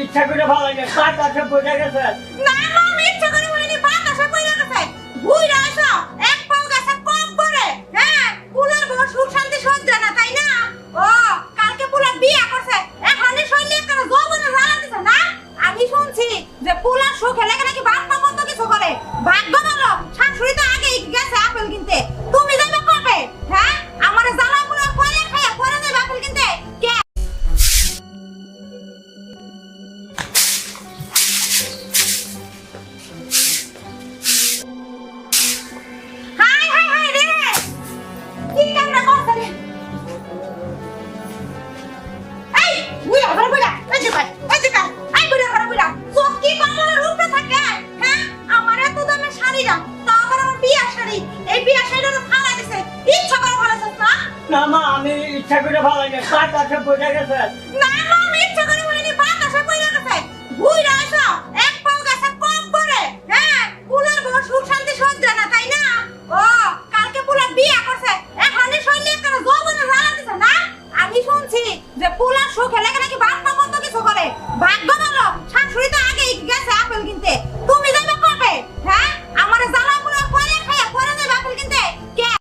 ইচ্ছা করে ভালো লাগে বাতাসে পড়ে গেছে। না মা আমি ইচ্ছা করে বলিনি বাতাসে পড়ে গেছে বুইড়া আসো এক পাও গাছে কম করে হ্যাঁ পুলার বউ সুখ শান্তি সহ্য না তাই না ও কালকে পুলার বিয়ে করছে এখনই শৈলী একটা যৌবনের জ্বালা দিছে না আমি শুনছি যে পুলার সুখে লেগে নাকি বাপ মা কত কিছু করে ভাগ্য ভালো শাশুড়ি তো আগেই গেছে আপেল কিনতে তুমি যাবে কবে হ্যাঁ আমারে জ্বালা পুলা পরে খাইয়া পরে যাবে আপেল কিনতে কে হাই হাই হাই রে কি কামড়া করছ রে এই বুইড়া ঘরে বুইড়া এই যে ভাই এই যে এই বুইড়া ঘরে বুইড়া চোখ কি কমলের রূপে থাকে হ্যাঁ আমার এত দামের শাড়িটা তা আবার আমার বিয়ার শাড়ি এই বিয়ার শাড়িটা তো ফালা দিছে ইচ্ছা করে ফেলেছিস না না মা আমি ইচ্ছা করে ভালো লাগে বাতাসে পড়ে গেছে। না মা আমি ইচ্ছা করে বলিনি বাতাসে পড়ে গেছে বুইড়া আসো এক পাও গাছে কম করে হ্যাঁ পুলার বউ সুখ শান্তি সহ্য না তাই না ও কালকে পুলার বিয়ে করছে এখনই শৈলী একটা যৌবনের জ্বালা দিছে না আমি শুনছি যে পুলার সুখে লেগে